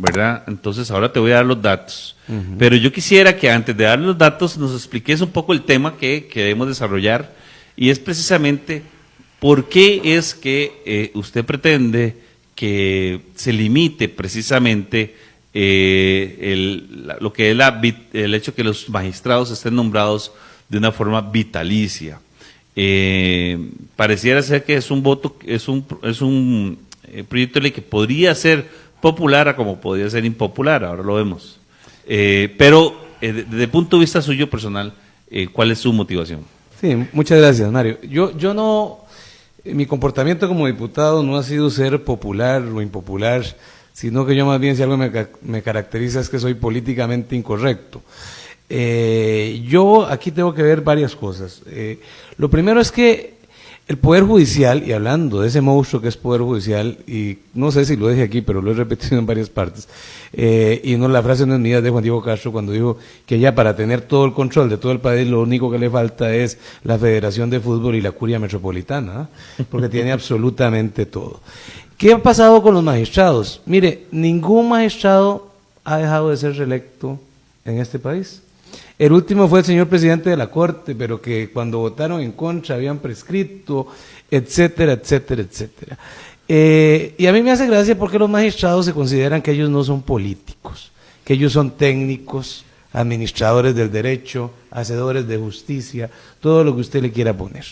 ¿verdad? Entonces ahora te voy a dar los datos. Pero yo quisiera que antes de dar los datos nos expliques un poco el tema que queremos desarrollar, y es precisamente por qué es que usted pretende que se limite precisamente lo que es el hecho que los magistrados estén nombrados de una forma vitalicia. Pareciera ser que es un voto, es un proyecto de ley que podría ser popular a como podría ser impopular, ahora lo vemos. Pero desde el punto de vista suyo personal, ¿cuál es su motivación? Sí, muchas gracias, Mario. Yo no, mi comportamiento como diputado no ha sido ser popular o impopular, sino que yo más bien si algo me caracteriza es que soy políticamente incorrecto. Yo aquí tengo que ver varias cosas. Lo primero es que el Poder Judicial, y hablando de ese monstruo que es Poder Judicial, y no sé si lo dije aquí, pero lo he repetido en varias partes, y no, la frase no es mía, es de Juan Diego Castro, cuando dijo que ya para tener todo el control de todo el país, lo único que le falta es la Federación de Fútbol y la Curia Metropolitana, porque tiene absolutamente todo. ¿Qué ha pasado con los magistrados? Mire, ningún magistrado ha dejado de ser reelecto en este país. El último fue el señor presidente de la Corte, pero que cuando votaron en contra habían prescrito, etcétera, etcétera, etcétera. Y a mí me hace gracia porque los magistrados se consideran que ellos no son políticos, que ellos son técnicos, administradores del derecho, hacedores de justicia, todo lo que usted le quiera poner.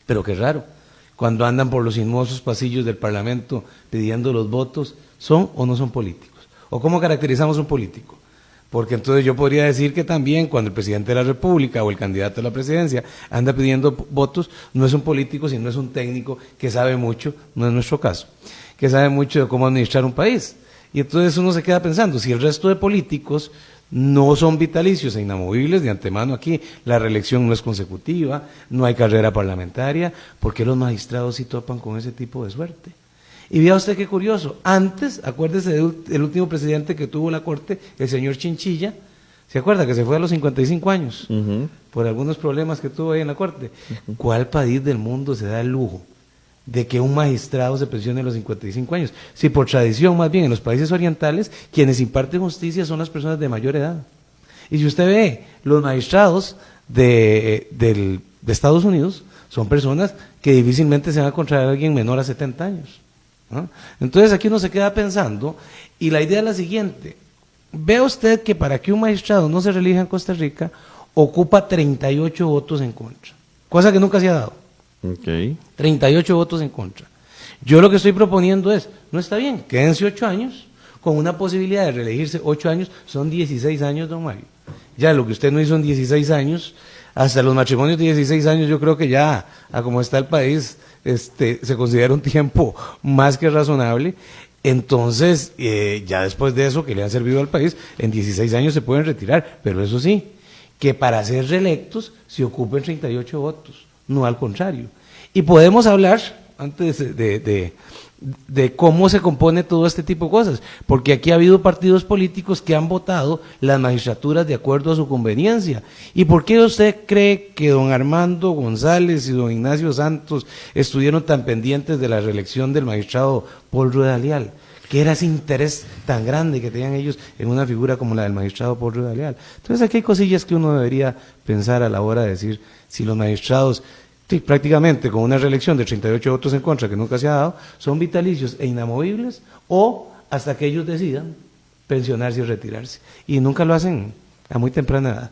Pero qué raro, cuando andan por los sinuosos pasillos del Parlamento pidiendo los votos, ¿son o no son políticos? ¿O cómo caracterizamos un político? Porque entonces yo podría decir que también cuando el presidente de la República o el candidato a la presidencia anda pidiendo votos, no es un político, sino es un técnico que sabe mucho, no es nuestro caso, que sabe mucho de cómo administrar un país. Y entonces uno se queda pensando, si el resto de políticos no son vitalicios e inamovibles de antemano, aquí la reelección no es consecutiva, no hay carrera parlamentaria, ¿por qué los magistrados sí topan con ese tipo de suerte? Y vea usted qué curioso, antes, acuérdese del último presidente que tuvo la Corte, el señor Chinchilla, ¿se acuerda que se fue a los 55 años? Por algunos problemas que tuvo ahí en la Corte. ¿Cuál país del mundo se da el lujo de que un magistrado se pensione a los 55 años? Si por tradición, más bien, en los países orientales, quienes imparten justicia son las personas de mayor edad. Y si usted ve, los magistrados de Estados Unidos son personas que difícilmente se van a encontrar a alguien menor a 70 años. ¿No? Entonces aquí uno se queda pensando, y la idea es la siguiente: vea usted que para que un magistrado no se reelija en Costa Rica, ocupa 38 votos en contra, cosa que nunca se ha dado. 38 votos en contra. Yo lo que estoy proponiendo es, no está bien, quédense 8 años, con una posibilidad de reelegirse. 8 años son 16 años, don Mario. Ya lo que usted no hizo en 16 años, hasta los matrimonios de 16 años, yo creo que ya, a como está el país, se considera un tiempo más que razonable. Entonces, ya después de eso, que le han servido al país, en 16 años se pueden retirar, pero eso sí, que para ser reelectos se ocupen 38 votos, no al contrario. Y podemos hablar, antes de cómo se compone todo este tipo de cosas, porque aquí ha habido partidos políticos que han votado las magistraturas de acuerdo a su conveniencia. ¿Y por qué usted cree que don Armando González y don Ignacio Santos estuvieron tan pendientes de la reelección del magistrado Paul Rueda Leal? ¿Qué era ese interés tan grande que tenían ellos en una figura como la del magistrado Paul Rueda Leal? Entonces aquí hay cosillas que uno debería pensar a la hora de decir si los magistrados, sí, prácticamente con una reelección de 38 votos en contra que nunca se ha dado, son vitalicios e inamovibles, o hasta que ellos decidan pensionarse y retirarse. Y nunca lo hacen a muy temprana edad.